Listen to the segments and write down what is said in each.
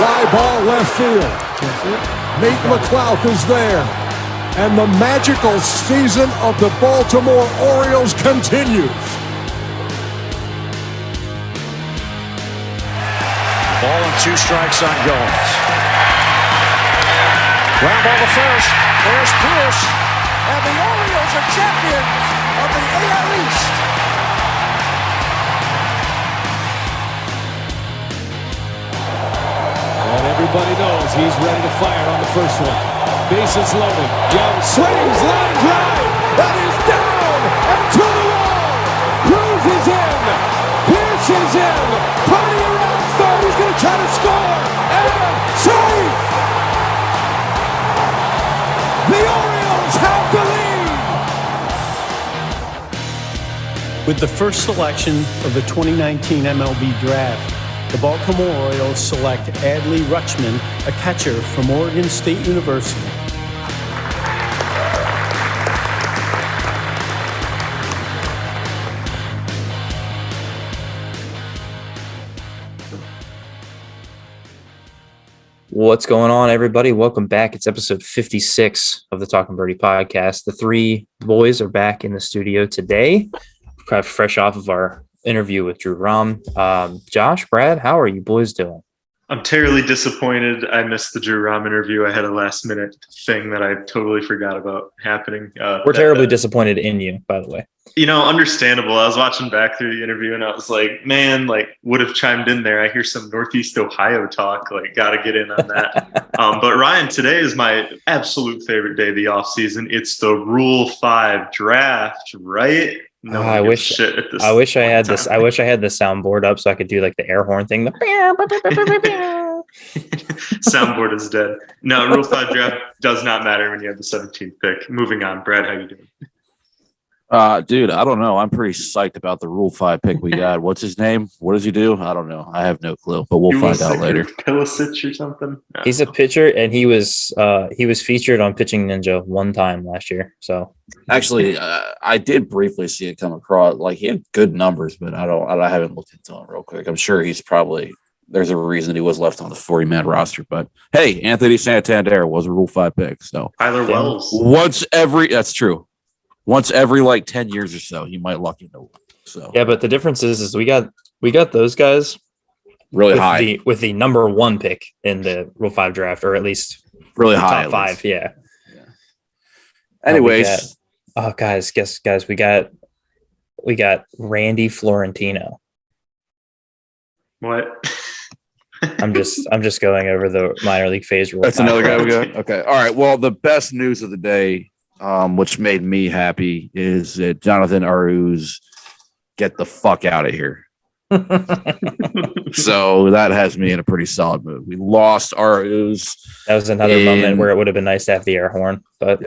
Fly ball left field. Nate McLouth is there. And the magical season of the Baltimore Orioles continues. Ball and 2 strikes on Gomes. Ground ball to first. There's Pierce. And the Orioles are champions of the AL East. And everybody knows he's ready to fire on the first one. Bases loaded. Young swings, line drive. That is down and to the wall. Cruz is in. Pierce is in. Party around third. He's going to try to score. And safe. The Orioles have the lead. With the first selection of the 2019 MLB Draft, the Baltimore Orioles select Adley Rutschman, a catcher from Oregon State University. What's going on, everybody? Welcome back. It's episode 56 of the Talking Birdie podcast. The 3 boys are back in the studio today, fresh off of our interview with Drew Rom. Josh, Brad, how are you boys doing? I'm terribly disappointed. I missed the Drew Rom interview. I had a last minute thing that I totally forgot about happening. We're terribly disappointed in you, by the way. You know, understandable. I was watching back through the interview and I was like, man, would have chimed in there. I hear some Northeast Ohio talk, got to get in on that. But Ryan, today is my absolute favorite day of the offseason. It's the Rule 5 draft, right? No, I wish I had this. I wish I had the soundboard up so I could do the air horn thing. Soundboard is dead. No, Rule 5 draft does not matter when you have the 17th pick. Moving on, Brad, how you doing? Dude, I don't know. I'm pretty psyched about the Rule 5 pick we got. What's his name? What does he do? I don't know. I have no clue, but we'll find out later. Pulisic or something? He's a pitcher, and he was featured on Pitching Ninja one time last year. So actually, I did briefly see it come across. He had good numbers, but I haven't looked into him real quick. I'm sure there's a reason he was left on the 40-man roster. But hey, Anthony Santander was a Rule 5 pick. So Tyler Wells. That's true. Once every 10 years or so, he might luck into one. So yeah, but the difference is we got those guys really high with the number 1 pick in the Rule 5 draft, or at least really high, top 5. Yeah. Anyways, guys, we got Randy Florentino. What? I'm just going over the minor league phase rule. That's another guy we got. Okay, all right. Well, the best news of the day, which made me happy, is that Jonathan Arauz get the fuck out of here. So that has me in a pretty solid mood. We lost Arauz. That was another moment where it would have been nice to have the air horn, but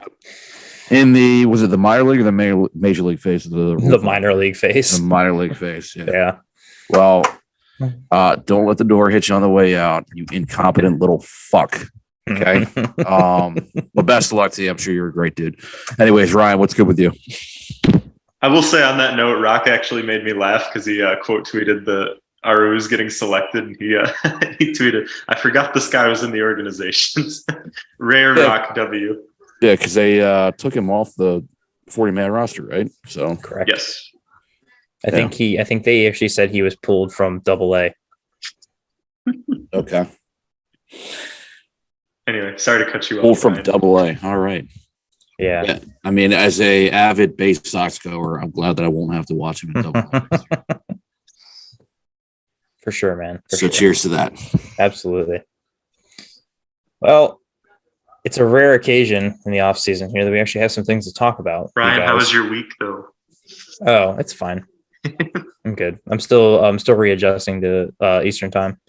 was it the minor league or the major league phase? The minor league phase. The minor league phase. Yeah. Well, don't let the door hit you on the way out, you incompetent little fuck. Okay. Well, best of luck to you. I'm sure you're a great dude. Anyways, Ryan, what's good with you? I will say on that note, Rock actually made me laugh because he quote tweeted the Arauz getting selected, and he he tweeted, "I forgot this guy was in the organizations." Rare Rock W. Yeah, because they took him off the 40-man roster, right? So correct. Yes. I think they actually said he was pulled from AA. Okay. Anyway, sorry to cut you off. Pulled from AA. All right. Yeah. I mean, as a avid base Sox goer, I'm glad that I won't have to watch him in AA. For sure, man. Cheers to that. Absolutely. Well, it's a rare occasion in the off season here that we actually have some things to talk about. Ryan, how was your week though? Oh, it's fine. I'm good. I'm still readjusting to Eastern time.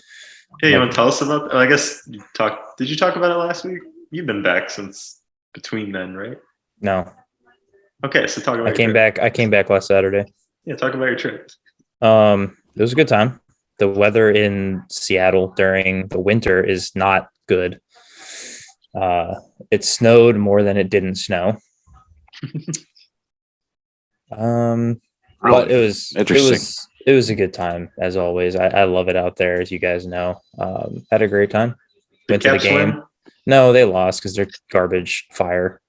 Hey, you want to tell us about? I guess did you talk about it last week? You've been back since between then, right? No. Okay, so talk about. I came back last Saturday. Yeah, talk about your trip. It was a good time. The weather in Seattle during the winter is not good. It snowed more than it didn't snow. But it was It was a good time as always. I love it out there, as you guys know. Had a great time. Went to the game. Win? No, they lost because they're garbage fire.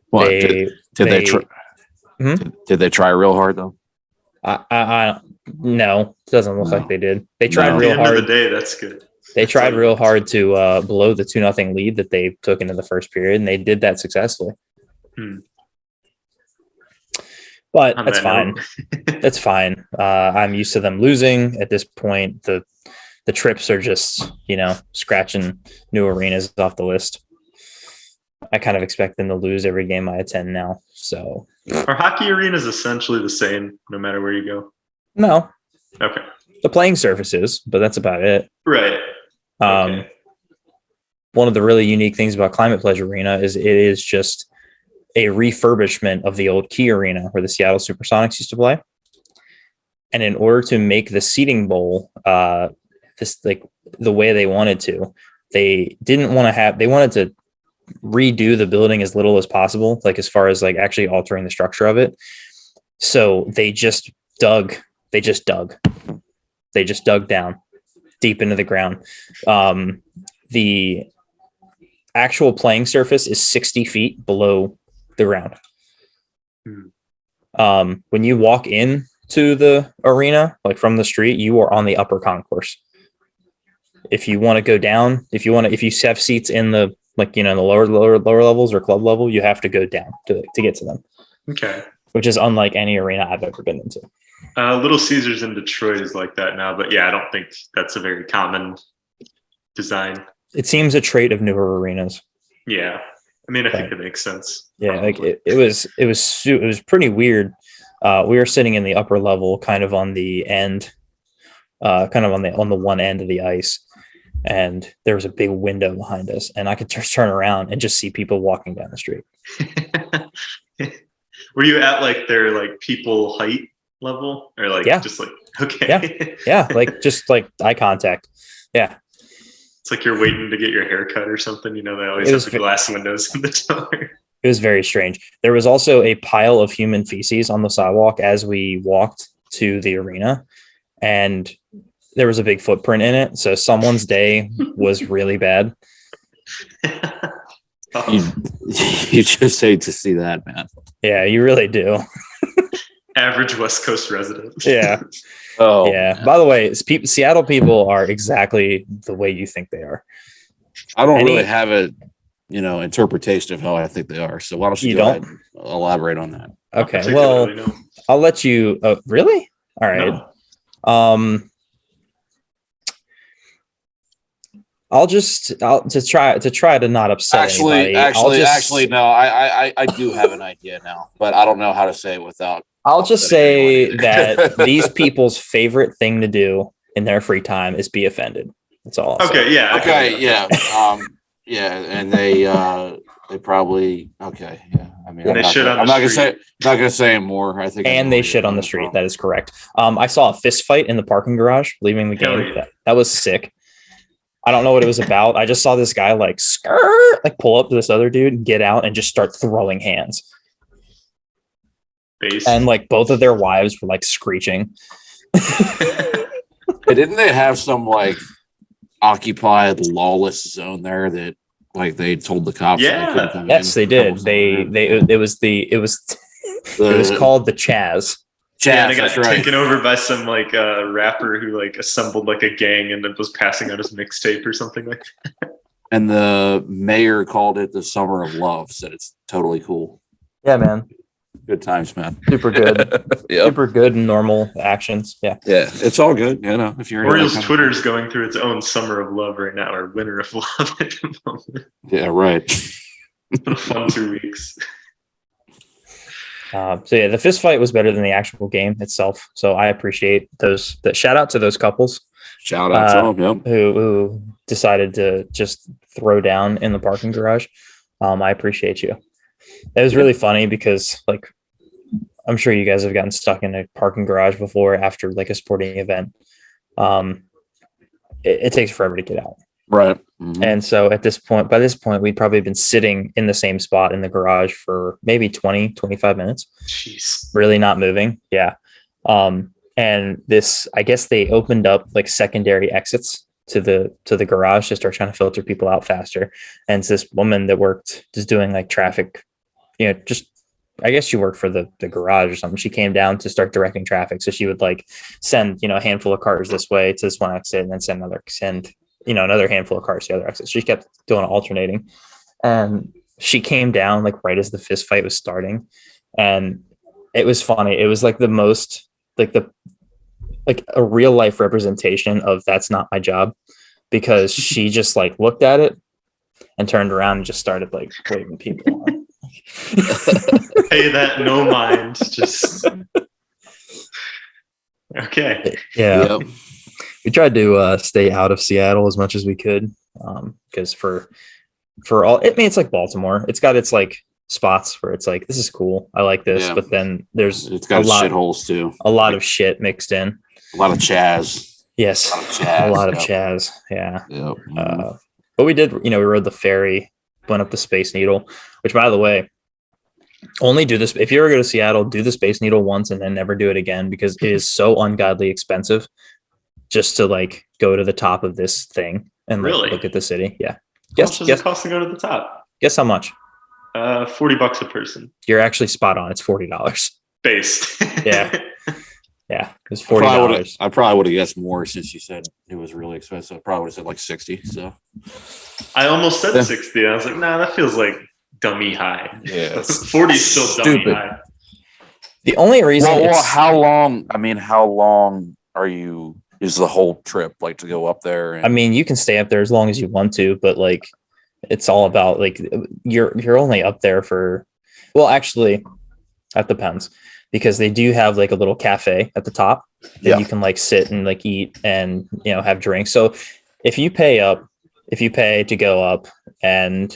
What They did they try real hard though? I no, it doesn't look No. like they did. They tried No. At the real end hard. of the day, that's good. They That's tried all real it hard to blow the 2-0 lead that they took into the first period, and they did that successfully. But On that's that fine. note. That's fine. I'm used to them losing at this point. The trips are just, scratching new arenas off the list. I kind of expect them to lose every game I attend now. So Are hockey arenas essentially the same no matter where you go? no, Okay. the playing surfaces, but that's about it. Right. Okay. One of the really unique things about Climate Pledge Arena is it is just a refurbishment of the old Key Arena where the Seattle Supersonics used to play. And in order to make the seating bowl this like the way they wanted to, they wanted to redo the building as little as possible, like as far as like actually altering the structure of it. So they just dug down deep into the ground. The actual playing surface is 60 feet below the ground. When you walk in to the arena, like from the street, you are on the upper concourse. If you want to go down, if you have seats in the the lower levels or club level, you have to go down to get to them. Okay. Which is unlike any arena I've ever been into. Little Caesars in Detroit is like that now, but yeah, I don't think that's a very common design. It seems a trait of newer arenas. Yeah. I mean, I think it makes sense. Yeah, like it was pretty weird. We were sitting in the upper level, kind of on the end, kind of on the one end of the ice, and there was a big window behind us, and I could turn around and just see people walking down the street. Were you at like their like people height level, or like just like okay? Yeah, like just like eye contact. Yeah. It's like you're waiting to get your hair cut or something. They always have the glass windows in the door. It was very strange. There was also a pile of human feces on the sidewalk as we walked to the arena, and there was a big footprint in it. So someone's day was really bad. You just hate to see that, man. Yeah, you really do. Average West Coast resident. Yeah. Oh, yeah. man. By the way, Seattle people are exactly the way you think they are. I don't really have a interpretation of how I think they are. So why don't you go ahead and elaborate on that? Okay. Well, no. I'll let you. Really? All right. No. I'll try to not upset anybody. Actually, no. I do have an idea now, but I don't know how to say it without. I'll just say that these people's favorite thing to do in their free time is be offended. That's all. I'll say. Yeah. Okay. Yeah. Yeah. And they probably. Okay. Yeah. I mean, I'm not gonna say more. I think. And they shit on the street. That is correct. I saw a fist fight in the parking garage leaving the game. Yeah. That was sick. I don't know what it was about. I just saw this guy like pull up to this other dude and get out and just start throwing hands. And like both of their wives were like screeching. Didn't they have some like occupied lawless zone there that like they told the cops? Yeah. They couldn't come Yes, in? they did. It was called the Chaz. Yeah, they got taken over by some like rapper who like assembled like a gang and then was passing out his mixtape or something like that. And the mayor called it the Summer of Love. Said it's totally cool. Yeah, man. Good times, man. Super good. Yep. Super good and normal actions. Yeah. Yeah, it's all good. If you're Orioles Twitter is going through its own Summer of Love right now, or Winter of Love at the moment. Yeah, right. It's been a fun 2 weeks. So yeah, the fist fight was better than the actual game itself. So I appreciate those. Shout out to those couples. Shout out to them. Yep. Who decided to just throw down in the parking garage. I appreciate you. It was really funny because like I'm sure you guys have gotten stuck in a parking garage before after like a sporting event. It takes forever to get out. Right. Mm-hmm. And so by this point, we'd probably been sitting in the same spot in the garage for maybe 20, 25 minutes. Jeez. Really not moving. Yeah. And this, I guess they opened up like secondary exits to the garage to start trying to filter people out faster. And it's this woman that worked just doing like traffic, just I guess she worked for the garage or something. She came down to start directing traffic. So she would like send, a handful of cars this way to this one exit and then send another handful of cars to the other exit. She kept doing alternating. And she came down like right as the fist fight was starting. And it was funny. It was like the most like a real life representation of that's not my job, because she just like looked at it and turned around and just started like waving people on. Pay that no mind. Just okay. Yeah. Yep. We tried to stay out of Seattle as much as we could, because for all, it's like Baltimore. It's got its like spots where it's like, this is cool, I like this, but then It's got shitholes too. A lot of shit mixed in. A lot of Chaz. Yes, a lot of Chaz. Yeah. Yep. But we did, we rode the ferry, went up the Space Needle, which, by the way, only do this if you ever go to Seattle. Do the Space Needle once and then never do it again, because it is so ungodly expensive just to like go to the top of this thing and like, look at the city. Yeah. Guess it costs to go to the top. Guess how much? $40 a person. You're actually spot on. It's $40. Based. Yeah. Yeah. It's $40. I probably would have guessed more since you said it was really expensive. I probably would have said like 60. So I almost said 60. I was like, nah, that feels like dummy high. Yeah. 40 is still dummy high. The only reason how long is the whole trip like to go up there? I mean, you can stay up there as long as you want to, but like it's all about like you're only up there for, well, actually that depends, because they do have like a little cafe at the top and you can like sit and like eat and have drinks. So if you pay to go up and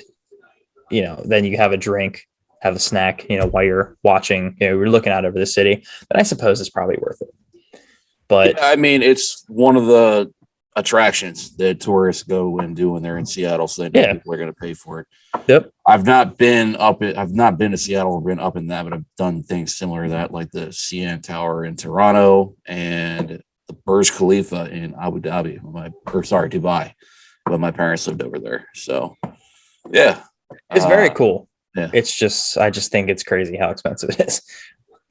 then you have a drink, have a snack, while you're watching, we're looking out over the city, then I suppose it's probably worth it. But I mean, it's one of the attractions that tourists go and do when they're in Seattle, so they know people are going to pay for it. Yep. I've not been to Seattle or been up in that, but I've done things similar to that, like the CN Tower in Toronto and the Burj Khalifa in Abu Dhabi, Dubai, but my parents lived over there. So yeah, it's very cool. Yeah. It's just, I just think it's crazy how expensive it is.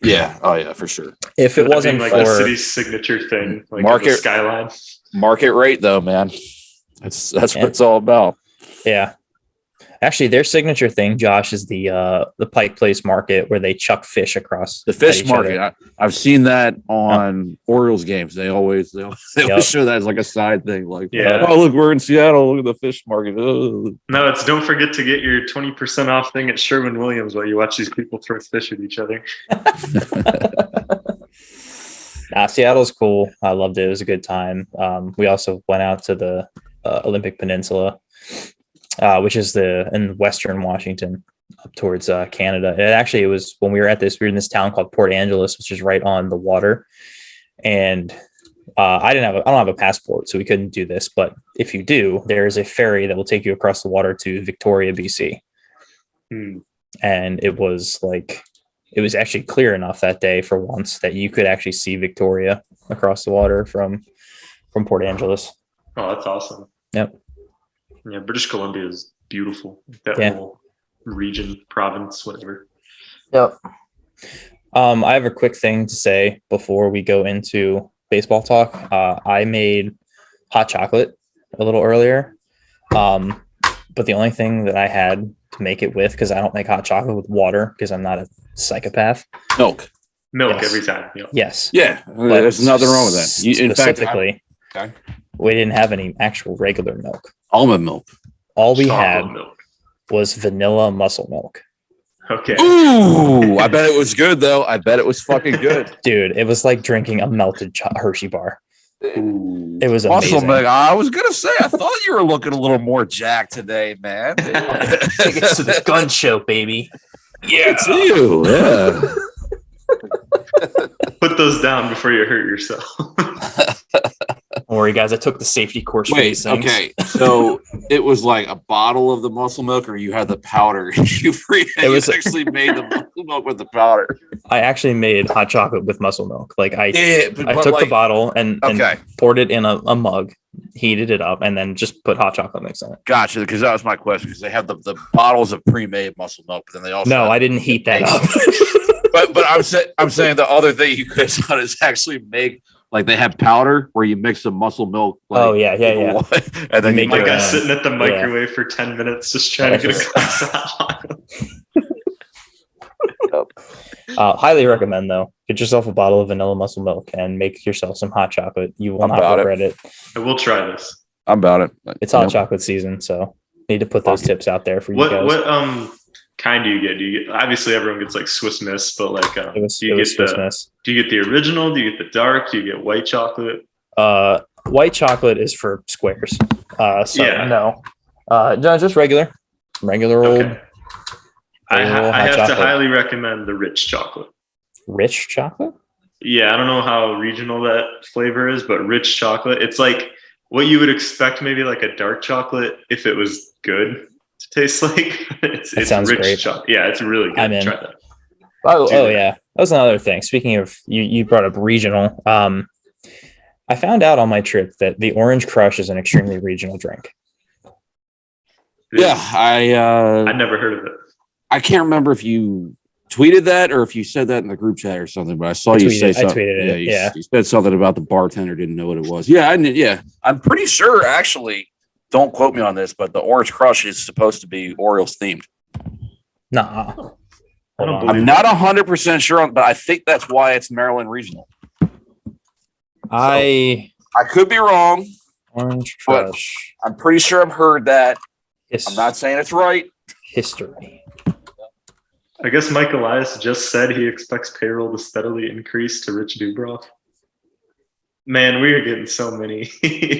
Yeah. Oh yeah, for sure. If it wasn't like for the city's signature thing, like market the skyline, market rate though, man, that's what it's all about. Yeah. Actually, their signature thing, Josh, is the Pike Place Market, where they chuck fish across the fish market. I've seen that on Orioles games. They always show that as like a side thing. Like, oh look, we're in Seattle. Look at the fish market. Oh. No, it's don't forget to get your 20% off thing at Sherwin-Williams while you watch these people throw fish at each other. Seattle's cool. I loved it. It was a good time. We also went out to the Olympic Peninsula, which is in Western Washington, up towards Canada. It was when we were at this, we were in this town called Port Angeles, which is right on the water. And I don't have a passport, so we couldn't do this. But if you do, there is a ferry that will take you across the water to Victoria, BC. And it was actually clear enough that day for once that you could actually see Victoria across the water from Port Angeles. Oh, that's awesome. Yep. Yeah, British Columbia is beautiful. That whole region, province, whatever. Yep. I have a quick thing to say before we go into baseball talk. I made hot chocolate a little earlier, but the only thing that I had to make it with, because I don't make hot chocolate with water because I'm not a psychopath. Milk every time. Yep. Yes. Yeah, there's nothing wrong with that. Specifically, we didn't have any actual regular milk. Almond milk. All we had was vanilla muscle milk. Okay. Ooh, I bet it was good though. I bet it was fucking good. Dude, it was like drinking a melted Hershey bar. Ooh. It was amazing. Muscle milk. I was gonna say, I thought you were looking a little more jacked today, man. Take it to the gun show, baby. Yeah, it's you. Yeah. Put those down before you hurt yourself. Don't worry, guys. I took the safety course for Wait, these things. okay. So it was like a bottle of the muscle milk, or you had the powder? you actually made the muscle milk with the powder. I actually made hot chocolate with muscle milk. Like I but took the bottle and Okay. poured it in a mug, heated it up, and then just put hot chocolate mix in it. Gotcha, because that was my question. Because they have the bottles of pre-made muscle milk, but then they also No, I didn't heat that up. but I'm saying the other thing you could have done is actually make like they have powder where you mix the muscle milk. Like, Oh yeah. and then Make you My your guy's own. sitting at the microwave for 10 minutes just trying to get a glass of hot chocolate. Highly recommend though. Get yourself a bottle of vanilla muscle milk and make yourself some hot chocolate. You will not regret it. I will try this. I'm about it. It's hot chocolate season, so need to put those tips out there for you guys. What kind do you get? Do you get, obviously everyone gets like Swiss Miss, but like It was do you Swiss Miss. do you get the original? Do you get the dark? Do you get white chocolate? White chocolate is for squares. No, just regular old. Okay. I have to highly recommend the rich chocolate. Rich chocolate? Yeah, I don't know how regional that flavor is, but rich chocolate. It's like what you would expect, maybe like a dark chocolate if it was good to taste like. It's sounds rich great. chocolate. Yeah, it's really good. I'm in. Try that. Oh yeah, that was another thing. Speaking of, you brought up regional. I found out on my trip that the Orange Crush is an extremely regional drink. Yeah, I never heard of it. I can't remember if you tweeted that or if you said that in the group chat or something, but I saw you say something. I tweeted it. Yeah, you said something about the bartender didn't know what it was. Yeah, I'm pretty sure. Actually, don't quote me on this, but the Orange Crush is supposed to be Orioles themed. Nah, I'm not 100% sure, but I think that's why it's Maryland regional. I could be wrong. Orange Crush. I'm pretty sure I've heard that. Yes. I'm not saying it's right. History. I guess Mike Elias just said he expects payroll to steadily increase to Rich Dubroff. Man, we are getting so many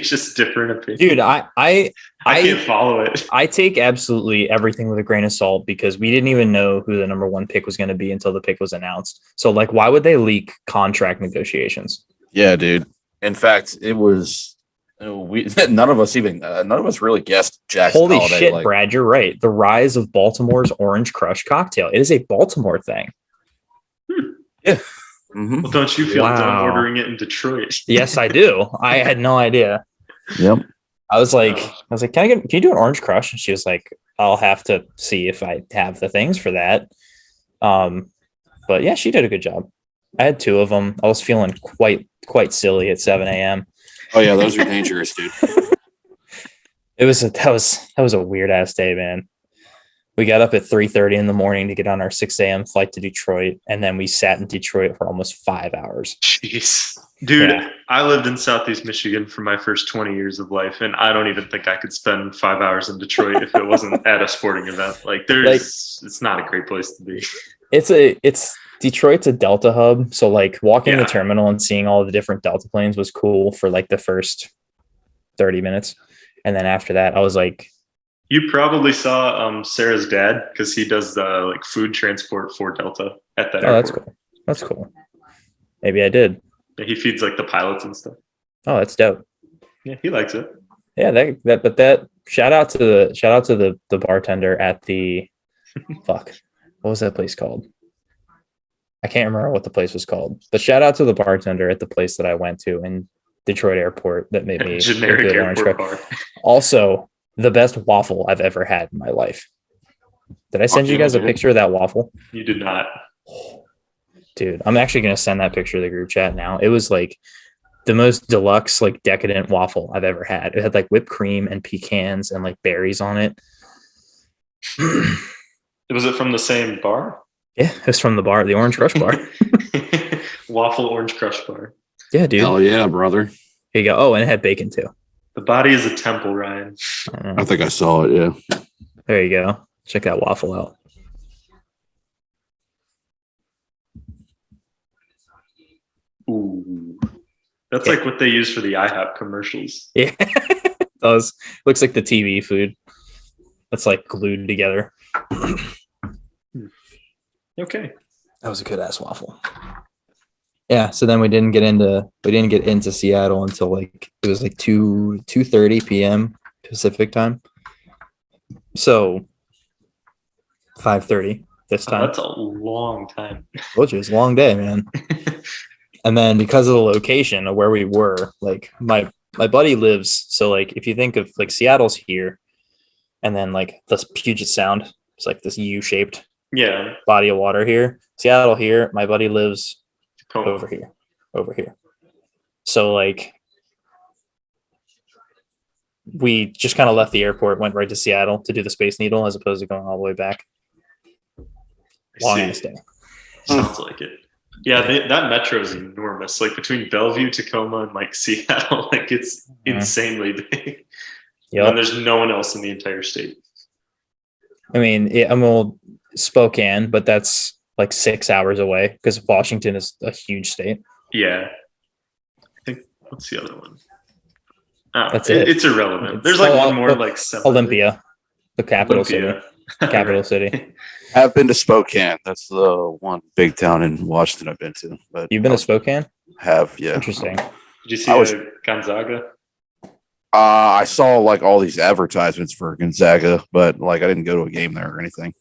just different opinions. Dude, I can't follow it. I take absolutely everything with a grain of salt because we didn't even know who the number one pick was going to be until the pick was announced. So, like, why would they leak contract negotiations? Yeah, dude. In fact, it was none of us really guessed Jackson Holy Holiday, shit, Brad, you're right. The rise of Baltimore's Orange Crush cocktail. It is a Baltimore thing. Yeah. Mm-hmm. Well, don't you feel dumb ordering it in Detroit? Yes, I do. I had no idea. Yep. I was like, can you do an Orange Crush? And she was like, I'll have to see if I have the things for that. But yeah, she did a good job. I had two of them. I was feeling quite silly at 7 a.m. Oh yeah, those are dangerous, dude. That was a weird ass day, man. We got up at 3:30 in the morning to get on our 6 a.m. flight to Detroit, and then we sat in Detroit for almost 5 hours. Jeez. Dude, Yeah. I lived in Southeast Michigan for my first 20 years of life, and I don't even think I could spend 5 hours in Detroit if it wasn't at a sporting event. It's not a great place to be. Detroit's a Delta hub, so like walking the terminal and seeing all the different Delta planes was cool for like the first 30 minutes, and then after that, I was like, you probably saw Sarah's dad because he does the like food transport for Delta at that airport. That's cool. Maybe I did. He feeds like the pilots and stuff. Oh, that's dope. Yeah, he likes it. Yeah, that shout out to the bartender at the fuck. What was that place called? I can't remember what the place was called. But shout out to the bartender at the place that I went to in Detroit Airport that made me generic a good airport orange bar. Also, the best waffle I've ever had in my life. Did I send you guys a picture of that waffle? You did not. Dude, I'm actually going to send that picture to the group chat now. It was like the most deluxe, like decadent waffle I've ever had. It had like whipped cream and pecans and like berries on it. Was it from the same bar? Yeah, it was from the bar, the Orange Crush bar. Waffle Orange Crush bar. Yeah, dude. Hell yeah, brother. Here you go. Oh, and it had bacon too. The body is a temple, Ryan. I think I saw it, yeah. There you go. Check that waffle out. Ooh. That's like what they use for the IHOP commercials. Yeah. It does. Looks like the TV food. That's like glued together. Okay. That was a good ass waffle. Yeah, so then we didn't get into Seattle until like it was like 2:30 p.m. Pacific time. So 5:30 this time. That's a long time. Told you, it's a long day, man. And then because of the location of where we were, like my buddy lives. So like if you think of like Seattle's here, and then like the Puget Sound, it's like this U-shaped body of water here. Seattle here. My buddy lives over here. So like we just kind of left the airport, went right to Seattle to do the Space Needle as opposed to going all the way back. Long ass day. Sounds like it. Yeah, that metro is enormous. Like between Bellevue, Tacoma, and like Seattle, like it's insanely big. Yep. And there's no one else in the entire state. I mean, Spokane, but that's like 6 hours away because Washington is a huge state. Yeah. I think what's the other one? That's it. It's irrelevant. There's like one more like Olympia, the capital city. Capital city. I've been to Spokane. That's the one big town in Washington I've been to. But you've been to Spokane? Have, yeah. Interesting. Did you see Gonzaga? I saw like all these advertisements for Gonzaga, but like I didn't go to a game there or anything.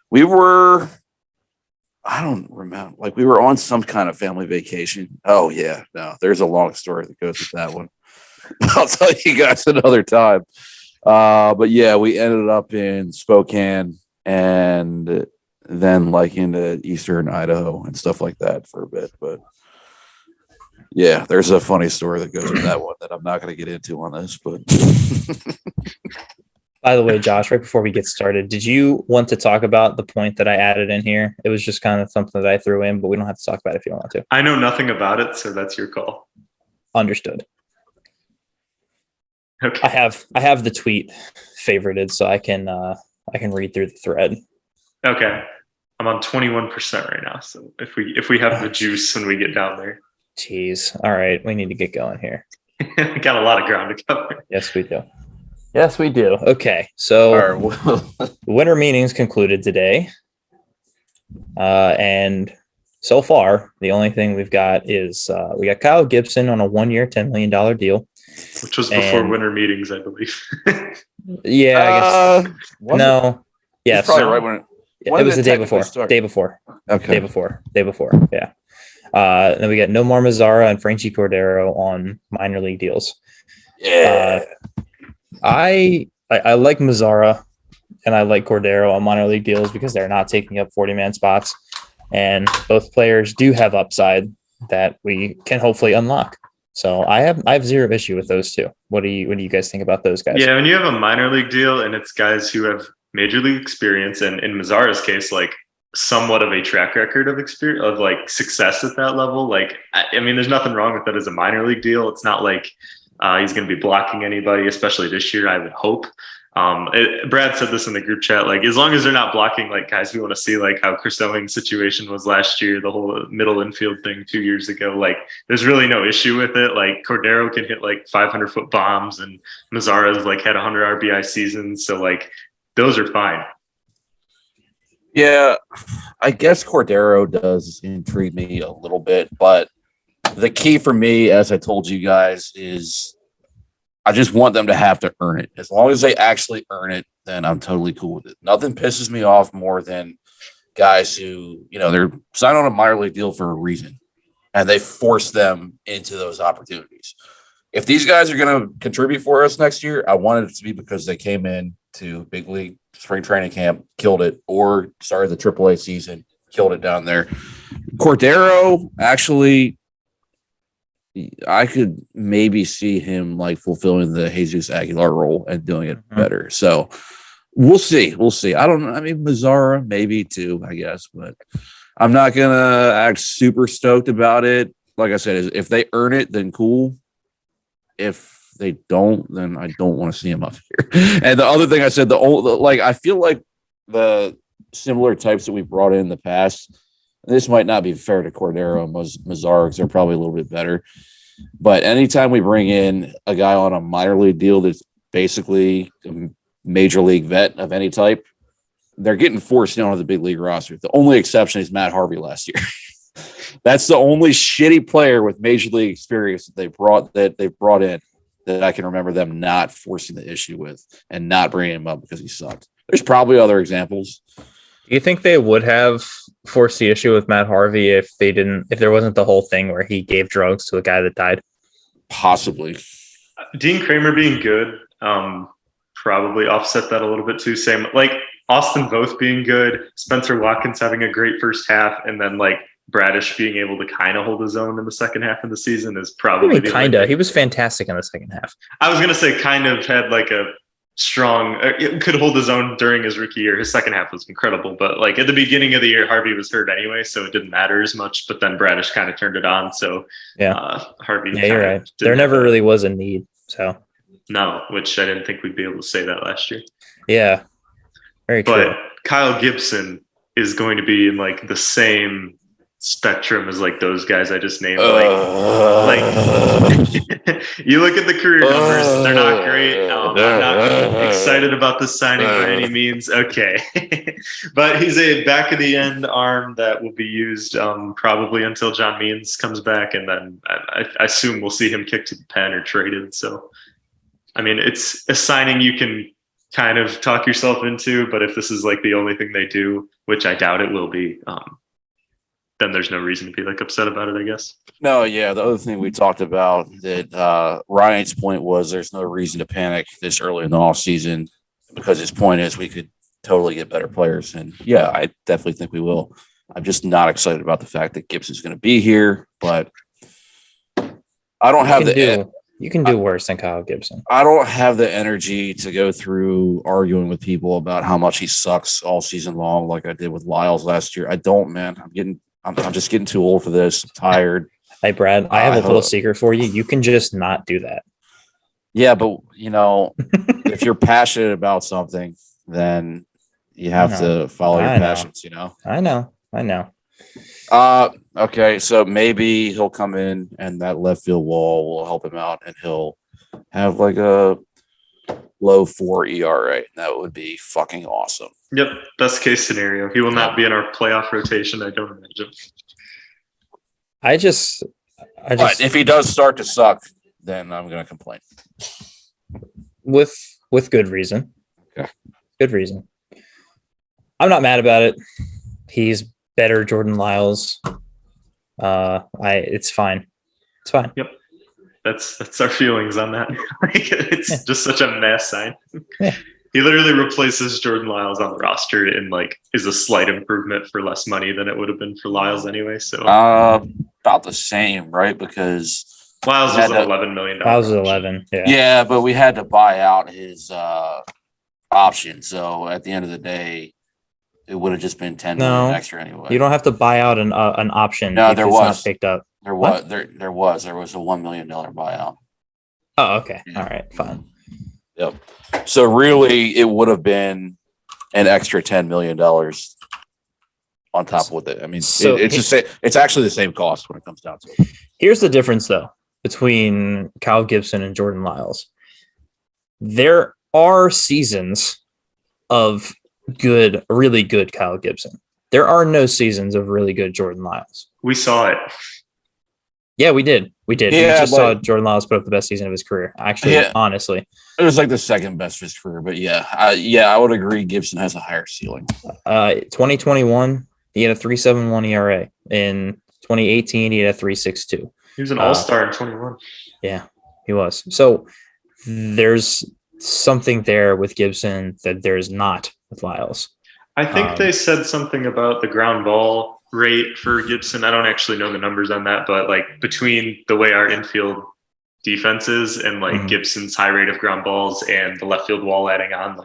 We were, I don't remember, like we were on some kind of family vacation. Oh yeah, no, there's a long story that goes with that one. I'll tell you guys another time. But yeah, we ended up in Spokane and then like into eastern Idaho and stuff like that for a bit. But yeah, there's a funny story that goes with that one that I'm not going to get into on this. But by the way, Josh, right before we get started, did you want to talk about the point that I added in here? It was just kind of something that I threw in, but we don't have to talk about it if you don't want to. I know nothing about it, so that's your call. Understood. Okay. I have the tweet favorited, so I can read through the thread. Okay. I'm on 21% right now, so if we have the juice when we get down there. Jeez. All right, we need to get going here. We got a lot of ground to cover. Yes, we do. Yes, we do. Okay, so winter meetings concluded today, and so far the only thing we've got is we got Kyle Gibson on a 1-year, $10 million deal. Which was before winter meetings, I believe. Yeah, I guess. No. Yes. Probably right when it was the day before. Day before. Okay. Day before. Yeah. Then we got Nomar Mazara and Franchi Cordero on minor league deals. Yeah. I like Mazara and I like Cordero on minor league deals because they're not taking up 40-man spots, and both players do have upside that we can hopefully unlock. So I have zero issue with those two. What do you guys think about those guys? Yeah, when you have a minor league deal and it's guys who have major league experience, and in Mazara's case, like somewhat of a track record of experience of like success at that level. Like, I mean, there's nothing wrong with that as a minor league deal. It's not like he's going to be blocking anybody, especially this year, I would hope. Brad said this in the group chat, like as long as they're not blocking like guys we want to see, like how Chris Owings' situation was last year, the whole middle infield thing 2 years ago, like there's really no issue with it. Like Cordero can hit like 500-foot bombs, and Mazara's like had 100 RBI seasons, so like those are fine. Yeah, I guess Cordero does intrigue me a little bit, but the key for me, as I told you guys, is I just want them to have to earn it. As long as they actually earn it, then I'm totally cool with it. Nothing pisses me off more than guys who, they're signed on a minor league deal for a reason, and they force them into those opportunities. If these guys are going to contribute for us next year, I wanted it to be because they came in to big league spring training camp, killed it, or started the AAA season, killed it down there. Cordero, actually, I could maybe see him like fulfilling the Jesus Aguilar role and doing it better. So we'll see. I don't know. I mean, Mazara maybe too, I guess, but I'm not going to act super stoked about it. Like I said, if they earn it, then cool. If they don't, then I don't want to see him up here. And the other thing I said, I feel like the similar types that we brought in the past, this might not be fair to Cordero and Mazara because they're probably a little bit better. But anytime we bring in a guy on a minor league deal that's basically a major league vet of any type, they're getting forced down to the big league roster. The only exception is Matt Harvey last year. That's the only shitty player with major league experience that they brought in that I can remember them not forcing the issue with and not bringing him up because he sucked. There's probably other examples. Do you think they would have forced the issue with Matt Harvey if there wasn't the whole thing where he gave drugs to a guy that died? Possibly. Dean Kramer being good probably offset that a little bit too. Same like Austin Voth being good, Spencer Watkins having a great first half, and then like Bradish being able to kind of hold his own in the second half of the season is probably kind of. He was fantastic in the second half. I was gonna say kind of had like a strong, could hold his own during his rookie year. His second half was incredible, but like at the beginning of the year, Harvey was hurt anyway, so it didn't matter as much. But then Bradish kind of turned it on. So Harvey. Yeah, you're right. There never really was a need. So no, which I didn't think we'd be able to say that last year. Yeah, very true. But Kyle Gibson is going to be in like the same spectrum as like those guys I just named. Like you look at the career numbers, they're not great. I'm not excited about this signing by any means. Okay. But he's a back of the end arm that will be used probably until John Means comes back, and then I assume we'll see him kicked to the pen or traded. So I mean, it's a signing you can kind of talk yourself into, but if this is like the only thing they do, which I doubt it will be, then there's no reason to be like upset about it, I guess. No, yeah. The other thing we talked about that Ryan's point was there's no reason to panic this early in the offseason because his point is we could totally get better players. And yeah, I definitely think we will. I'm just not excited about the fact that Gibson's going to be here, but I don't have you can do worse than Kyle Gibson. I don't have the energy to go through arguing with people about how much he sucks all season long, like I did with Lyles last year. I don't, man. I'm just getting too old for this. I'm tired. Hey, Brad, I have a little secret for you. You can just not do that. Yeah, but if you're passionate about something, then you have to follow your passions. I know. Okay, so maybe he'll come in and that left field wall will help him out, and he'll have like a low 4 ERA. That would be fucking awesome. Yep, best case scenario. He will not be in our playoff rotation, I don't imagine. But if he does start to suck, then I'm going to complain. With good reason. Okay. Good reason. I'm not mad about it. He's better Jordan Lyles. It's fine. It's fine. Yep. That's our feelings on that. It's just such a mess sign. Yeah. He literally replaces Jordan Lyles on the roster and is a slight improvement for less money than it would have been for Lyles anyway. So about the same, right? Because Lyles was an $11 million. Lyles was 11. Yeah. Yeah, but we had to buy out his option. So at the end of the day, it would have just been $10 million extra anyway. You don't have to buy out an option. No, if it's not picked up. There was a $1 million buyout. Oh, okay. Yeah. All right, fine. Yep. So really, it would have been an extra $10 million on top of what I mean. So it's actually the same cost when it comes down to it. Here's the difference, though, between Kyle Gibson and Jordan Lyles. There are seasons of really good Kyle Gibson. There are no seasons of really good Jordan Lyles. We saw it. Yeah, we did. Yeah, we just saw Jordan Lyles put up the best season of his career. Actually, honestly, it was like the second best of his career. But I would agree. Gibson has a higher ceiling. 2021, he had a 3.71 ERA. In 2018, he had a 3.62. He was an all-star in 21. Yeah, he was. So there's something there with Gibson that there's not with Lyles. I think they said something about the ground ball rate for Gibson. I don't actually know the numbers on that, but between the way our infield defense is and Gibson's high rate of ground balls and the left field wall adding on,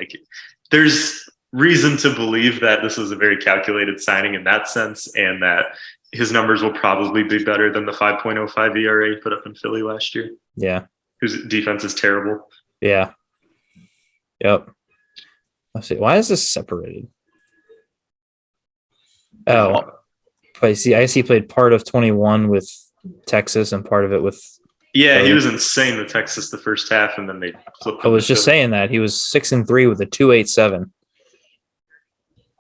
there's reason to believe that this was a very calculated signing in that sense, and that his numbers will probably be better than the 5.05 ERA he put up in Philly last year. Yeah. Whose defense is terrible. Yeah. Yep. Let's see. Why is this separated? Oh, I guess he played part of 21 with Texas and part of it with. Yeah, he was insane with Texas the first half, and then they flipped. I was just saying that he was 6-3 with a 2.87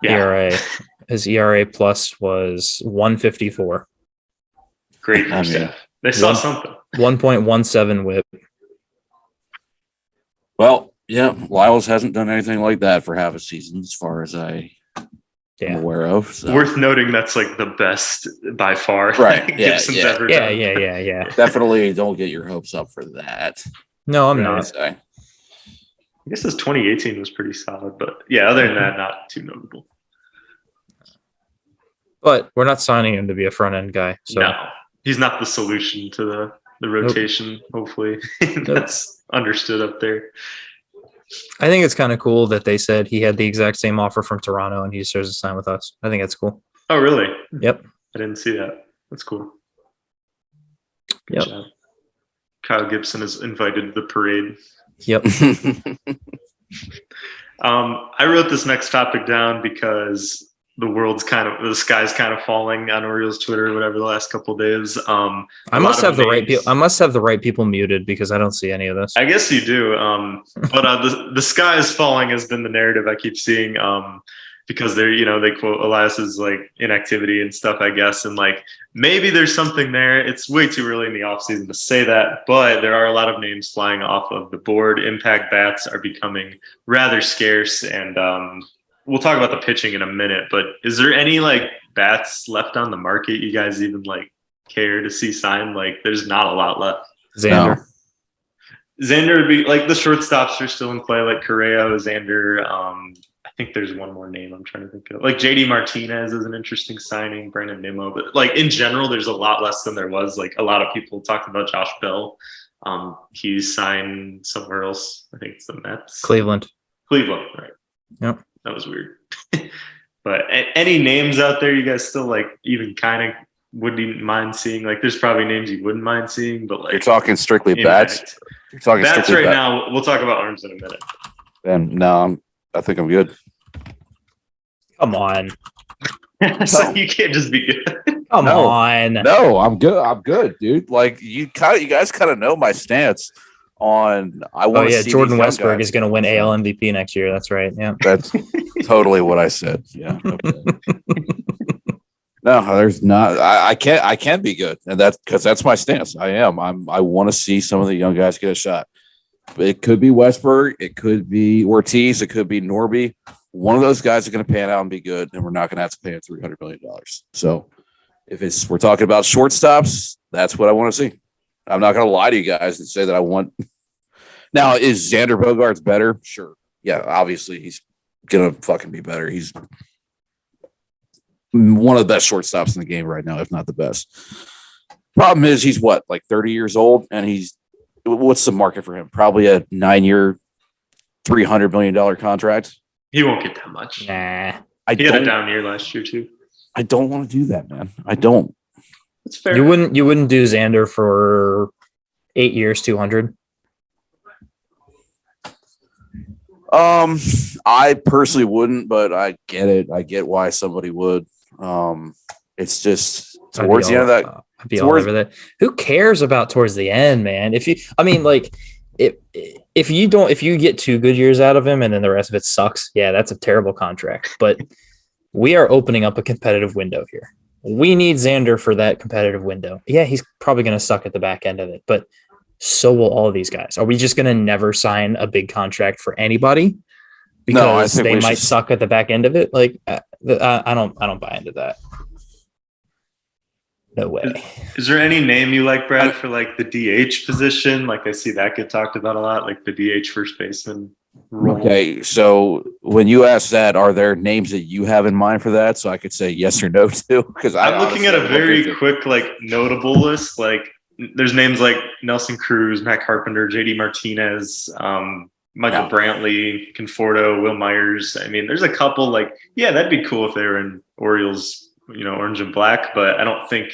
ERA. His ERA plus was 1.54. Great first half. They saw something. 1.17 whip. Well, yeah, Lyles hasn't done anything like that for half a season, as far as I'm aware of. So. Worth noting, that's like the best by far. Right. Gibson's ever done. Yeah. Definitely don't get your hopes up for that. No, I'm Right. not. I guess his 2018 was pretty solid, but yeah, other than that, not too notable. But we're not signing him to be a front end guy. So No, he's not the solution to the rotation. Hopefully, that's understood up there. I think it's kind of cool that they said he had the exact same offer from Toronto and he chose to sign with us. I think that's cool. Oh, really? Yep. I didn't see that. That's cool. Good Yep. job. Kyle Gibson is invited to the parade. Yep. I wrote this next topic down because the sky's kind of falling on Orioles Twitter or whatever the last couple of days. I must have the right people. I must have the right people muted because I don't see any of this. I guess you do. But the sky is falling has been the narrative I keep seeing. Because they quote Elias's like inactivity and stuff, I guess. And like, maybe there's something there. It's way too early in the offseason to say that, but there are a lot of names flying off of the board. Impact bats are becoming rather scarce. And we'll talk about the pitching in a minute, but is there any like bats left on the market you guys even like care to see signed? Like there's not a lot left. Xander. Xander would be like the shortstops are still in play, like Correa, Xander, I think there's one more name I'm trying to think of. Like JD Martinez is an interesting signing, Brandon Nimmo. But like in general, there's a lot less than there was. Like a lot of people talked about Josh Bell. He's signed somewhere else. I think it's the Mets. Cleveland, right. Yep. That was weird. But any names out there you guys still like even kind of wouldn't mind seeing? Like there's probably names you wouldn't mind seeing, but like you're talking strictly bats. You're talking bats strictly right bats. now. We'll talk about arms in a minute. And no, I think I'm good. come on. So you can't just be good. Come No. on. No, I'm good. I'm good, dude. Like you guys kind of know my stance on. I Oh want to yeah, see Jordan these young Westberg guys. is going to win AL MVP next year. That's right. Yeah. That's totally what I said. Yeah. Okay. No, there's not. I can't be good, and that's because that's my stance. I want to see some of the young guys get a shot. It could be Westberg, it could be Ortiz, it could be Norby. One of those guys are going to pan out and be good, and we're not going to have to pay him $300 million. So, if we're talking about shortstops, that's what I want to see. I'm not going to lie to you guys and say that I want. Now, is Xander Bogaerts better? Sure. Yeah, obviously he's going to fucking be better. He's one of the best shortstops in the game right now, if not the best. Problem is, he's what, like 30 years old, and what's the market for him? Probably a 9-year, $300 million contract. He won't get that much. Nah. He had a down year last year too. I don't want to do that, man. I don't. That's fair. You wouldn't do Xander for 8 years, 200. I personally wouldn't, but I get it. I get why somebody would. It's just towards the end of that. I'd be all over that. Who cares about towards the end, man? If you get 2 good years out of him and then the rest of it sucks, yeah, that's a terrible contract. But we are opening up a competitive window here. We need Xander for that competitive window. Yeah, he's probably going to suck at the back end of it, but so will all of these guys. Are we just going to never sign a big contract for anybody because they might suck at the back end of it? Like, I don't buy into that. No way. Is there any name you like, Brad, for like the DH position? Like I see that get talked about a lot, like the DH first baseman role. Okay, so when you ask that, are there names that you have in mind for that? So I could say yes or no to. Because I'm looking at a very quick, like notable list. Like there's names like Nelson Cruz, Matt Carpenter, JD Martinez, Michael Brantley, Conforto, Will Myers. I mean, there's a couple like, yeah, that'd be cool if they were in Orioles, orange and black, but I don't think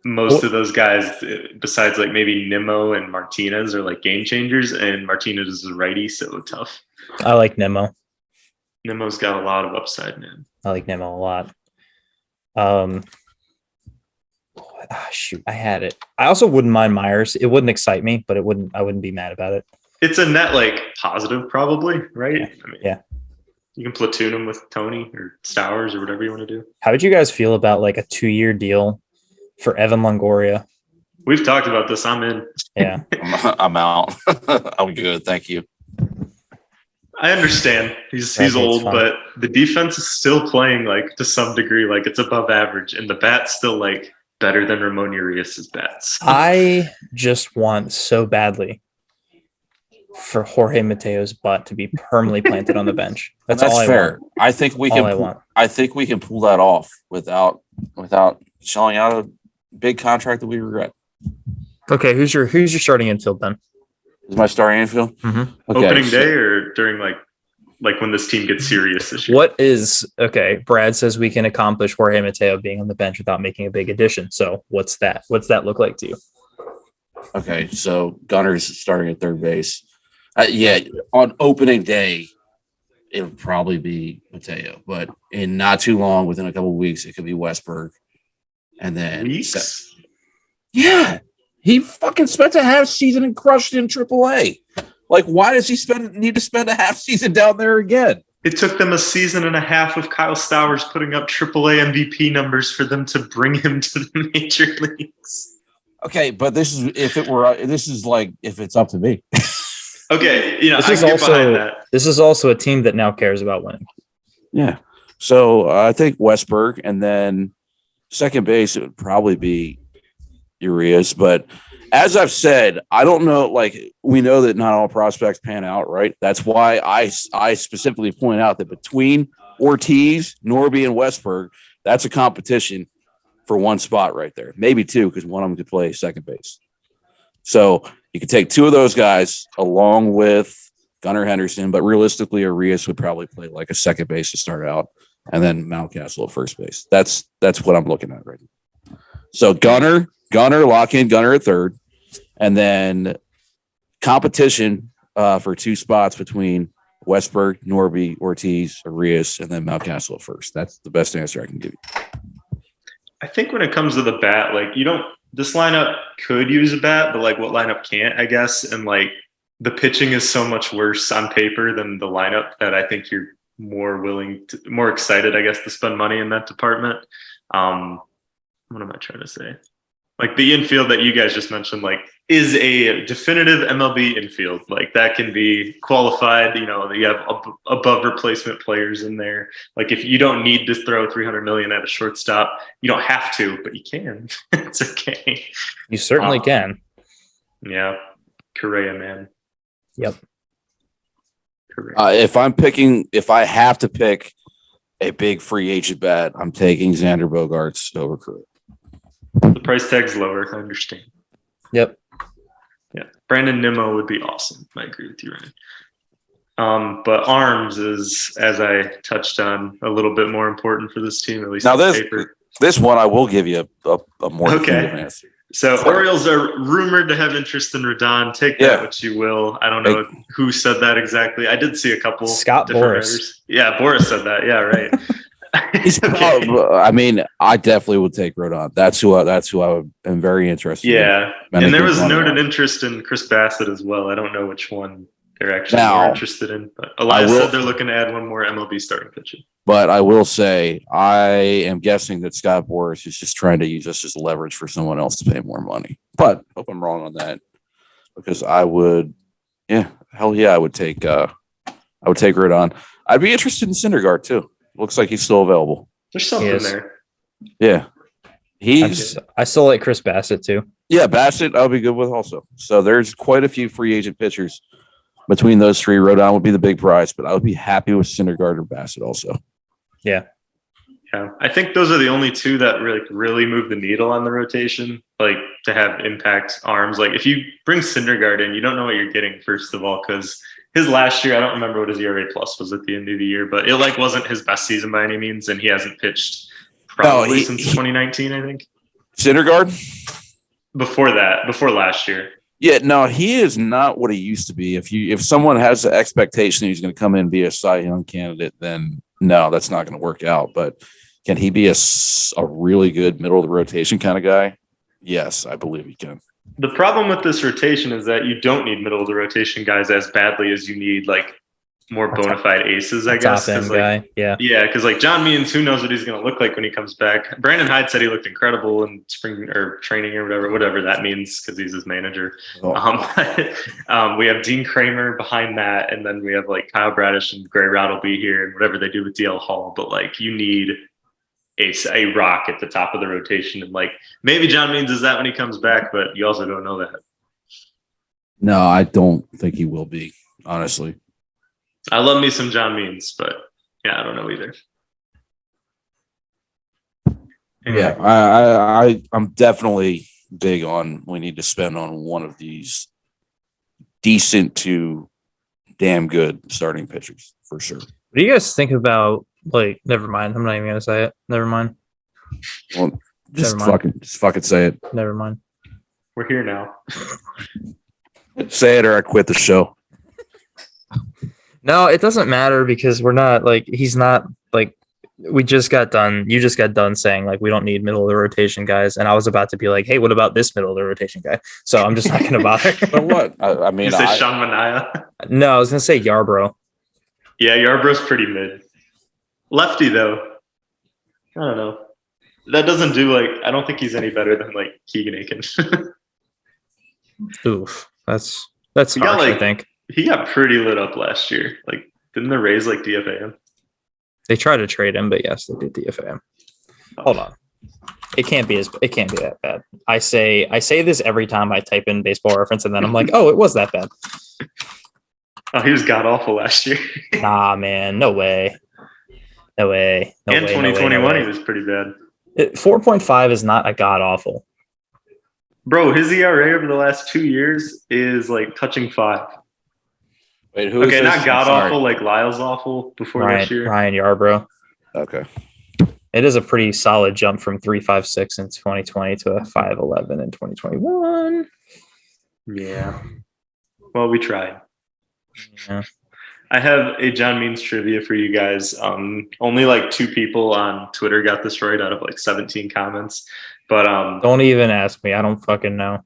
most of those guys, besides like maybe Nimmo and Martinez, are like game changers, and Martinez is a righty, so tough. I like Nimmo. Nimmo's got a lot of upside, man. I like Nimmo a lot. Shoot, I had it. I also wouldn't mind Myers. It wouldn't excite me, but I wouldn't be mad about it. It's a net like positive, probably, right? Yeah. I mean, yeah. You can platoon him with Tony or Stowers or whatever you want to do. How would you guys feel about like a 2-year deal for Evan Longoria. We've talked about this. I'm in. Yeah. I'm out. I'm good. Thank you. I understand. He's old, but the defense is still playing like to some degree, like it's above average, and the bat's still like better than Ramon Urias's bats. I just want so badly for Jorge Mateo's butt to be permanently planted on the bench. That's all fair. I I think we All can. I want. I think we can pull that off without shelling out a big contract that we regret. Okay, who's your starting infield then? Is my starting infield? Mm-hmm. Okay, Opening day or during like when this team gets serious this year? What is okay? Brad says we can accomplish Jorge Mateo being on the bench without making a big addition. So what's that? What's that look like to you? Okay, so Gunner's starting at third base. Yeah, on opening day, it would probably be Mateo, but in not too long, within a couple of weeks, it could be Westberg, and then Weeks? yeah, he fucking spent a half season and crushed in AAA. Like, why does he need to spend a half season down there again? It took them a season and a half of Kyle Stowers putting up AAA MVP numbers for them to bring him to the major leagues. Okay, but this is if it's up to me. Okay, This I is can get behind that. This is also a team that now cares about winning. Yeah. So I think Westberg, and then second base, it would probably be Urias. But as I've said, I don't know. Like, we know that not all prospects pan out, right? That's why I specifically point out that between Ortiz, Norby, and Westberg, that's a competition for one spot right there. Maybe two, because one of them could play second base. So you could take two of those guys along with Gunnar Henderson, but realistically, Urias would probably play like a second base to start out, and then Mountcastle at first base. That's what I'm looking at right now. So Gunnar, lock in Gunnar at third, and then competition for two spots between Westberg, Norby, Ortiz, Urias, and then Mountcastle at first. That's the best answer I can give you. I think when it comes to the bat, like this lineup could use a bat, but like what lineup can't, I guess. And like the pitching is so much worse on paper than the lineup that I think you're more excited, I guess, to spend money in that department. What am I trying to say? Like the infield that you guys just mentioned, like is a definitive MLB infield. Like that can be qualified. You have above replacement players in there. Like if you don't need to throw $300 million at a shortstop, you don't have to, but you can. It's okay. You certainly can. Yeah, Correa, man. Yep. Correa. If I have to pick a big free agent bat, I'm taking Xander Bogaerts over Correa. The price tag's lower. I understand. Yep. Yeah, Brandon Nimmo would be awesome. I agree with you, Ryan. But arms is, as I touched on, a little bit more important for this team, at least now on paper. This one I will give you a more definitive answer. So Orioles are rumored to have interest in Rodon. Take that what you will. I don't know who said that exactly. I did see a couple. Scott Boras. Writers. Yeah, Boras said that. Yeah, right. I mean, I definitely would take Rodon. That's who I am very interested in. Yeah, and there was noted interest in Chris Bassett as well. I don't know which one they're actually more interested in, but Elias said they're looking to add one more MLB starting pitcher. But I will say, I am guessing that Scott Boras is just trying to use us as leverage for someone else to pay more money. But I hope I'm wrong on that, because I would take Rodon. I'd be interested in Syndergaard too. Looks like he's still available. There's something there. Yeah. I still like Chris Bassett too. Yeah, Bassett I'll be good with also. So there's quite a few free agent pitchers. Between those three, Rodon would be the big prize, but I would be happy with Syndergaard or Bassett also. Yeah. Yeah. I think those are the only two that really move the needle on the rotation, like to have impact arms. Like if you bring Syndergaard in, you don't know what you're getting, first of all, because his last year, I don't remember what his ERA plus was at the end of the year, but it wasn't his best season by any means, and he hasn't pitched probably since 2019, I think. Syndergaard? Before last year. Yeah, no, he is not what he used to be. If someone has the expectation he's going to come in and be a Cy Young candidate, then no, that's not going to work out. But can he be a really good middle of the rotation kind of guy? Yes, I believe he can. The problem with this rotation is that you don't need middle of the rotation guys as badly as you need like more bona fide aces, I guess. Top end Like, guy. Yeah. yeah, because like John Means, who knows what he's going to look like when he comes back. Brandon Hyde said he looked incredible in spring or training or whatever that means, because he's his manager. We have Dean Kramer behind that, and then we have like Kyle Bradish and Gray Rod will be here, and whatever they do with DL Hall. But like, you need a rock at the top of the rotation, and like maybe John Means is that when he comes back, but you also don't know that. No, I don't think he will be, honestly. I love me some John Means, but yeah, I don't know either. Anyway. Yeah, I'm definitely big on we need to spend on one of these decent to damn good starting pitchers for sure. What do you guys think about, like, never mind. I'm not even going to say it. Never mind. Well, just fucking say it. Never mind. We're here now. Say it or I quit the show. No, it doesn't matter because we're not like he's not like we just got done. You just got done saying like we don't need middle of the rotation guys, and I was about to be like, hey, what about this middle of the rotation guy? So I'm just not going to bother. But what? I mean, You say Sean Manaea? No, I was going to say Yarbrough. Yeah, Yarbrough's pretty mid. Lefty though, I don't know. That doesn't do like I don't think he's any better than like Keegan Aiken. Oof, that's harsh, I think. He got pretty lit up last year. Like, didn't the Rays like DFA him? They tried to trade him, but yes, they did DFA him. Hold on. It can't be that bad. I say this every time I type in Baseball Reference, and then I'm like, oh, it was that bad. Oh, he was god awful last year. Nah, man, no way. No way. No and way, 2021, he was pretty bad. 4.5 is not a god awful. Bro, his ERA over the last 2 years is like touching 5. Wait, who is okay, this? not god awful like Lyle's awful before last year. Ryan Yarbrough. Okay. It is a pretty solid jump from 3.56 in 2020 to a 5.11 in 2021. Yeah. Well, we tried. Yeah. I have a John Means trivia for you guys. Only like 2 people on Twitter got this right out of like 17 comments. But don't even ask me. I don't fucking know.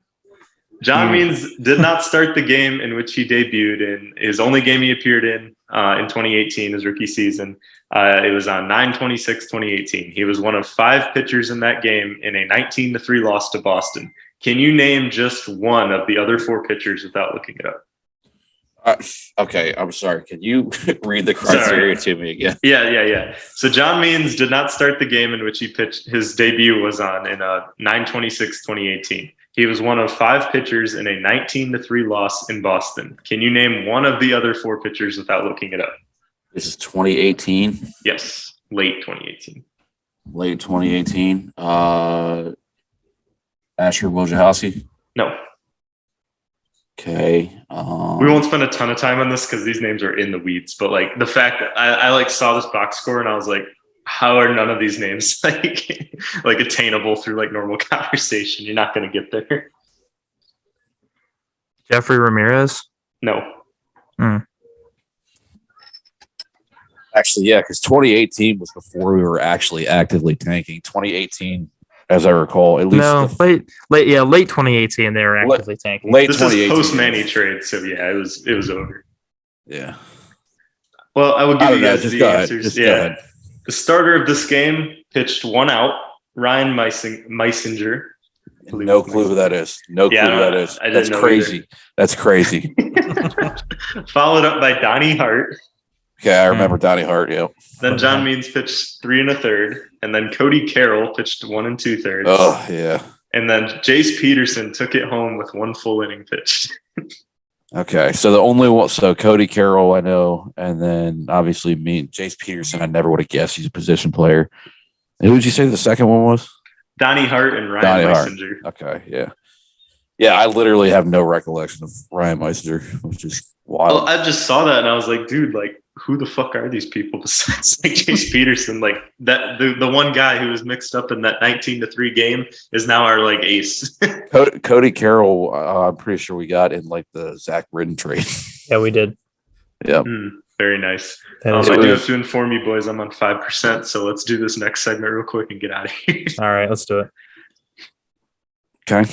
John Means did not start the game in which he debuted in. His only game he appeared in 2018, his rookie season. It was on 9/26/2018. He was one of 5 pitchers in that game in a 19-3 loss to Boston. Can you name just one of the other 4 pitchers without looking it up? Okay, I'm sorry. Can you read the criteria to me again? Yeah. So John Means did not start the game in which he pitched. His debut was on in 9/26/2018. He was one of 5 pitchers in a 19-3 loss in Boston. Can you name one of the other 4 pitchers without looking it up? This is 2018. Yes, late 2018. Late 2018. Asher Wojciechowski. No. Okay. We won't spend a ton of time on this because these names are in the weeds. But like the fact that I like saw this box score and I was like, how are none of these names like attainable through like normal conversation? You're not going to get there. Jeffrey Ramirez? No. Actually, yeah, because 2018 was before we were actually actively tanking. 2018, as I recall, at least late 2018 they were actively tanking. Late this 2018 is post Manny trade, so yeah, it was over. Yeah. Well, I will give you guys the answers. Go ahead. The starter of this game pitched 1 out, Ryan Meisinger. No clue who that is. No clue who that is. That's crazy. Either. That's crazy. Followed up by Donnie Hart. Okay, I remember Donnie Hart. Yeah. Then John Means pitched 3 1/3, and then Cody Carroll pitched 1 2/3. Oh yeah. And then Jace Peterson took it home with 1 full inning pitched. Okay, so the only one, so Cody Carroll, I know, and then obviously me, Jace Peterson. I never would have guessed he's a position player. And who did you say the second one was? Donnie Hart and Ryan Meisinger. Okay, yeah. I literally have no recollection of Ryan Meisinger, which is wild. Well, I just saw that and I was like, dude, like, who the fuck are these people besides like Jace Peterson? Like that, the one guy who was mixed up in that 19-3 game is now our like ace. Cody Carroll, I'm pretty sure we got in like the Zach Britton trade. Yeah, we did. Yeah. Very nice. I do have to inform you boys, I'm on 5%. So let's do this next segment real quick and get out of here. All right, let's do it. Okay.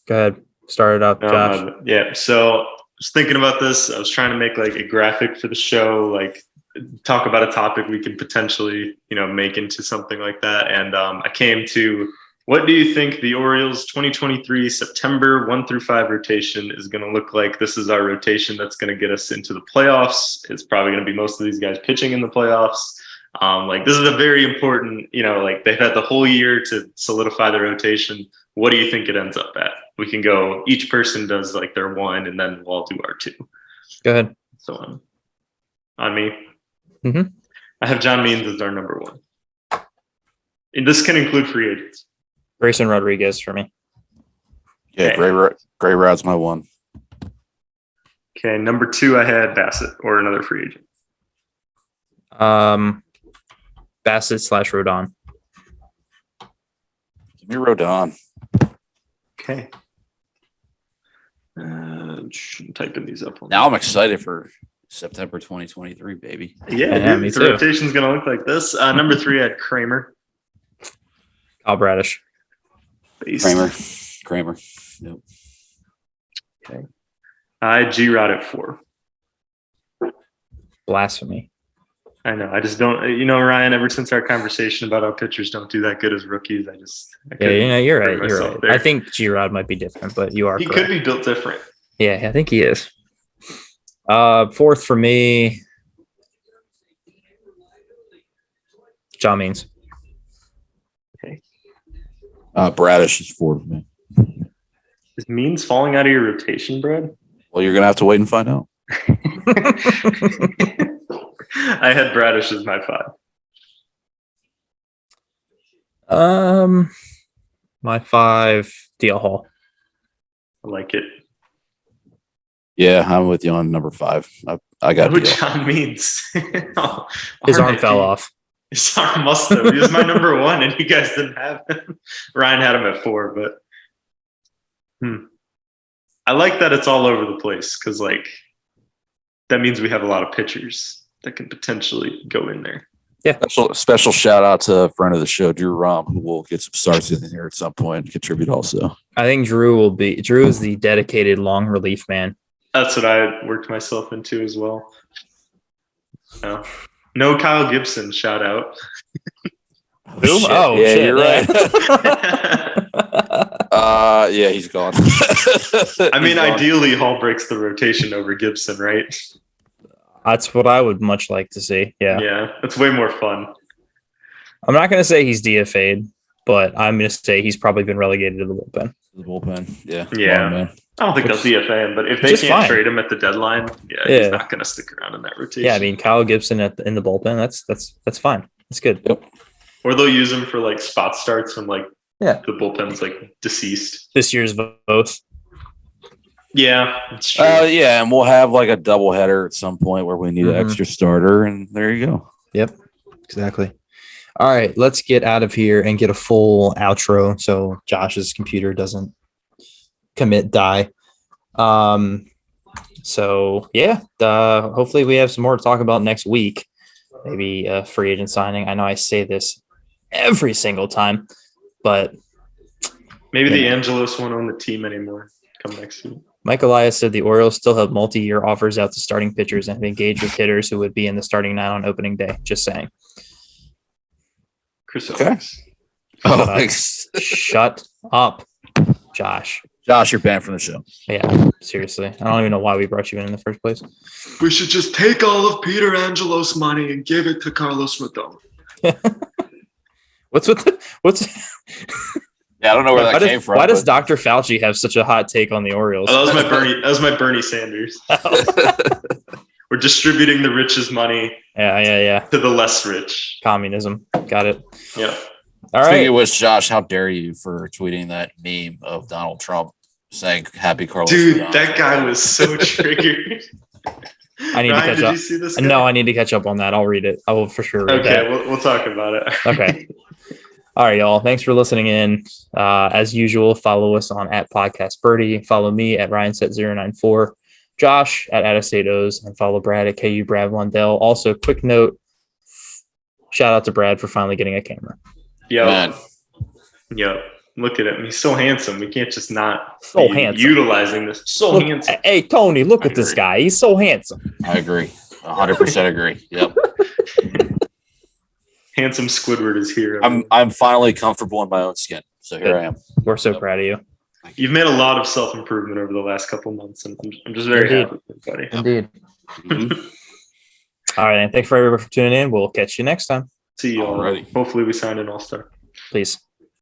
Go ahead. Start it up, Josh. Yeah. So was thinking about this. I was trying to make like a graphic for the show, like talk about a topic we can potentially, make into something like that. And I came to, what do you think the Orioles 2023 September 1 through 5 rotation is going to look like? This is our rotation that's going to get us into the playoffs. It's probably going to be most of these guys pitching in the playoffs. This is a very important, they've had the whole year to solidify the rotation. What do you think it ends up at? We can go, each person does like their one, and then we'll all do our two. Go ahead. So on me. Mm-hmm. I have John Means as our number one. And this can include free agents. Grayson Rodriguez for me. Yeah, Okay. Gray Rod's my one. Okay, number 2, I had Bassett or another free agent. Bassett / Rodon. Give me Rodon. Okay. I'm typing these up. Now I'm excited for September 2023, baby. Yeah, me the too. rotation's going to look like this. Number 3, I had Kramer. Kyle Bradish. Based. Kramer. Yep. Okay. I had G-Rod at 4. Blasphemy. I know. I just don't, Ryan, ever since our conversation about how pitchers don't do that good as rookies, I Yeah, you're bring right. You're myself right. there. I think G-Rod might be different, but you are He correct. could be built different. Yeah, I think he is. 4th for me, John Means. Bradish is 4 for me. Is Means falling out of your rotation, Brad? Well, you're gonna have to wait and find out. I had Bradish as my 5. My 5, DL Hall. I like it. Yeah, I'm with you on number 5. I got Who deal. John Means. His arm RIP. fell off. His arm must have. He was my number 1, and you guys didn't have him. Ryan had him at 4, but I like that it's all over the place because, that means we have a lot of pitchers that can potentially go in there. Yeah. Special shout out to a friend of the show, Drew Rom, who will get some starts in here at some point and contribute also. I think Drew is the dedicated long relief man. That's what I worked myself into as well. No Kyle Gibson, shout out. Who? Shit. Oh, yeah, shit, you're yeah. right. Yeah, he's gone. I mean, ideally, Hall breaks the rotation over Gibson, right? That's what I would much like to see. Yeah. Yeah, it's way more fun. I'm not going to say he's DFA'd, but I'm going to say he's probably been relegated to the bullpen. The bullpen. Yeah. Yeah. Come on, man. I don't think they'll DFA him, but if they can't fine. trade him at the deadline, he's not going to stick around in that rotation. Yeah, I mean, Kyle Gibson in the bullpen, that's fine. That's good. Yep. Or they'll use him for spot starts when Yeah. the bullpen's deceased. This year's both. Yeah, it's true. Yeah, and we'll have a doubleheader at some point where we need an extra starter, and there you go. Yep, exactly. All right, let's get out of here and get a full outro so Josh's computer doesn't die. So yeah, hopefully we have some more to talk about next week. Maybe a free agent signing. I know I say this every single time, but maybe the Angelos won't own the team anymore come next week. Mike Elias said the Orioles still have multi-year offers out to starting pitchers and have engaged with hitters who would be in the starting 9 on opening day. Just saying. Chris Okay. Owens. Thanks. Shut up, Josh. Josh, you're banned from the show. Yeah, seriously. I don't even know why we brought you in the first place. We should just take all of Peter Angelos' money and give it to Carlos Rodon. What's Yeah, I don't know where that came from. Why does Dr. Fauci have such a hot take on the Orioles? Oh, that was my Bernie Sanders. We're distributing the rich's money Yeah. to the less rich. Communism. Got it. Yeah. All Speaking right. of which, Josh, how dare you for tweeting that meme of Donald Trump saying "Happy Carlos"? Dude, Rodon. that guy was so triggered. I need to catch Did up. you see this guy? No, I need to catch up on that. I'll read it. I will for sure read that. Okay, we'll talk about it. Okay. All right, y'all. Thanks for listening in. As usual, follow us on @PodcastBirdie. Follow me at RyanSet094. Josh at Attestatos, and follow Brad at KU Brad Lundell. Also, quick note, shout out to Brad for finally getting a camera. Yo. Man. Yep. Look at him. He's so handsome. We can't just not So be handsome. utilizing this. So Look, handsome. hey, Tony, look I at this agree. guy. He's so handsome. I agree. 100% agree. Yep. Handsome Squidward is here. I'm finally comfortable in my own skin. So here I am. We're so proud of you. You've made a lot of self-improvement over the last couple months, and I'm just very Indeed. happy with you, buddy. Indeed. Mhm. All right, and thanks for everybody for tuning in. We'll catch you next time. See you all. Alrighty. Hopefully we signed an all-star. Please.